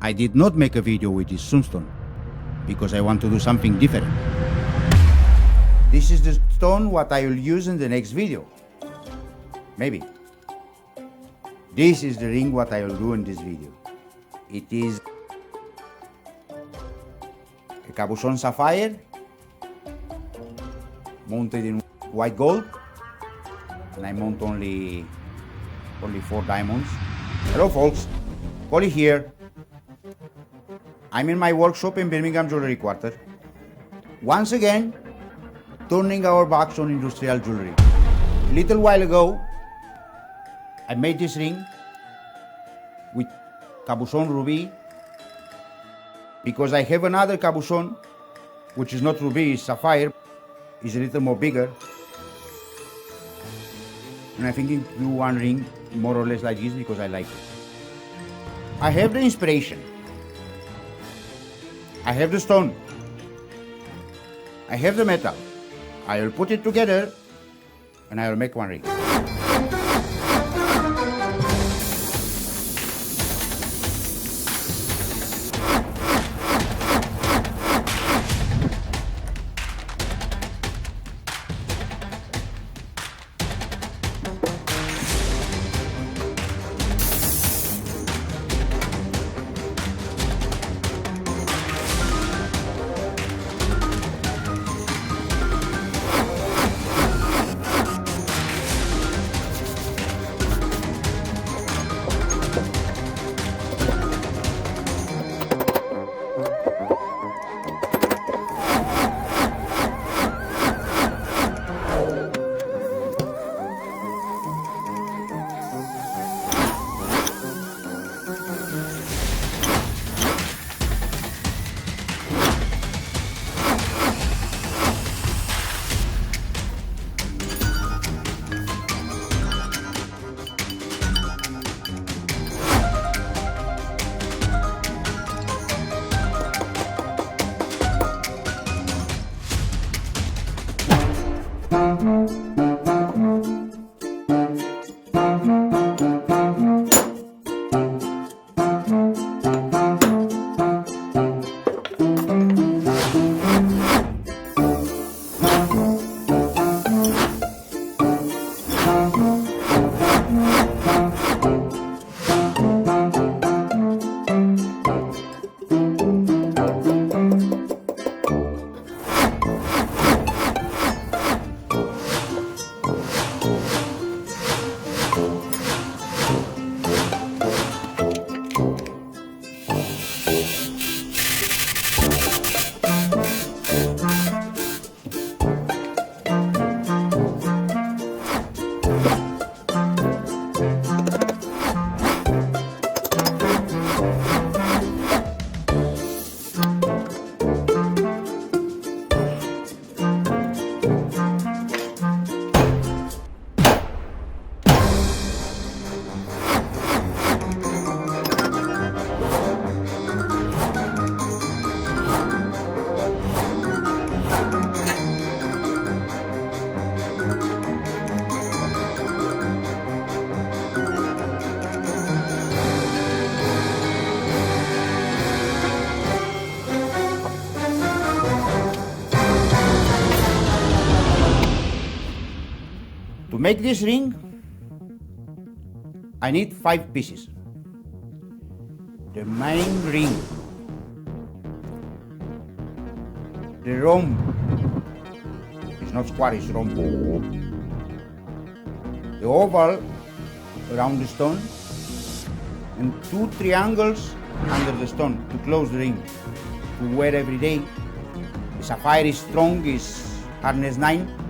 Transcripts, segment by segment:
I did not make a video with this sunstone because I want to do something different. This is the stone what I will use in the next video. Maybe. This is the ring what I will do in this video. It is a cabochon sapphire mounted in white gold, and I mount only 4 diamonds. Hello folks, Colin here. I'm in my workshop in Birmingham Jewellery Quarter. Once again, turning our backs on industrial jewelry. A little while ago, I made this ring with cabochon ruby because I have another cabochon which is not ruby, it's sapphire, is a little more bigger, and I'm thinking to do one ring more or less like this because I like it. I have the inspiration, I have the stone, I have the metal. I will put it together and I will make one ring. To make this ring, I need 5 pieces. The main ring, the rhomb, it's not square, it's rhomb. The oval around the stone, and 2 triangles under the stone to close the ring, to wear every day. The sapphire is strong, is hardness 9.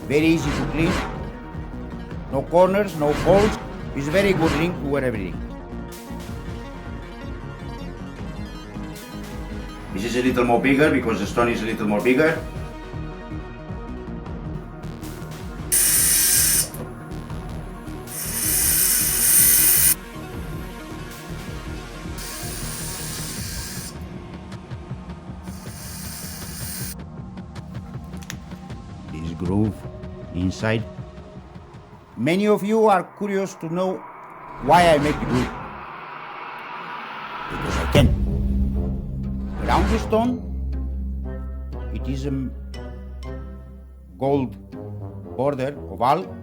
Very easy to clean, no corners, no holes. It's a very good ring to wear every day. This is a little more bigger because the stone is a little more bigger. This groove inside. Many of you are curious to know why I make the groove. because I can. Around the stone, it is a gold border, oval,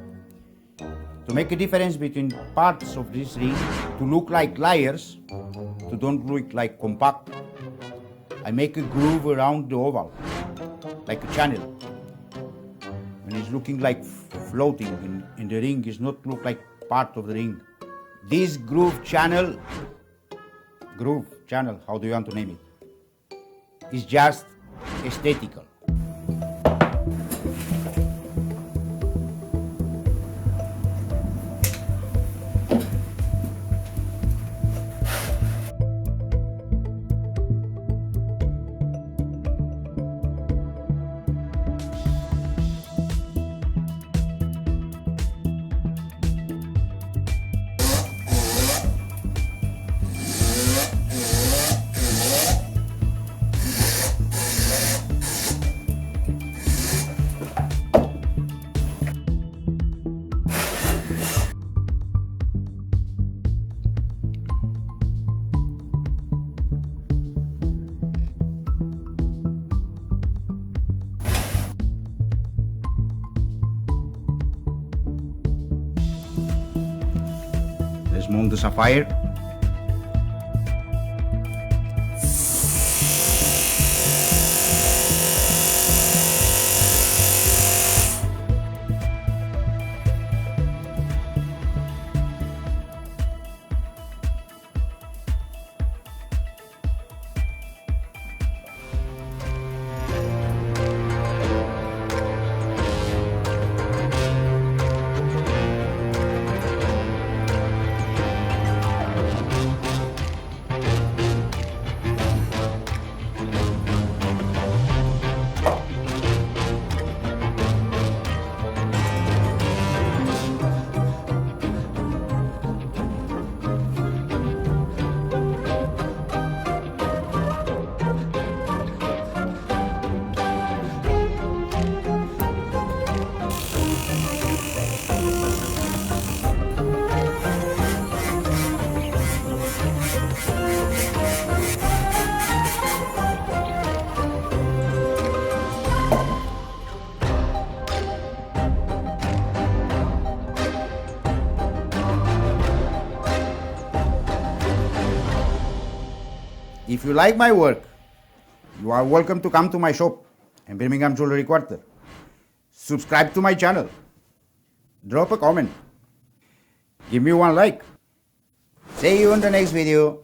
to make a difference between parts of this ring to look like layers, to don't look like compact. I make a groove around the oval, like a channel. When it's looking like floating in the ring, it's not look like part of the ring. This groove channel, how do you want to name it, is just aesthetical. Let's mount the sapphire. If you like my work, you are welcome to come to my shop in Birmingham Jewellery Quarter. Subscribe to my channel. Drop a comment. Give me one like. See you in the next video.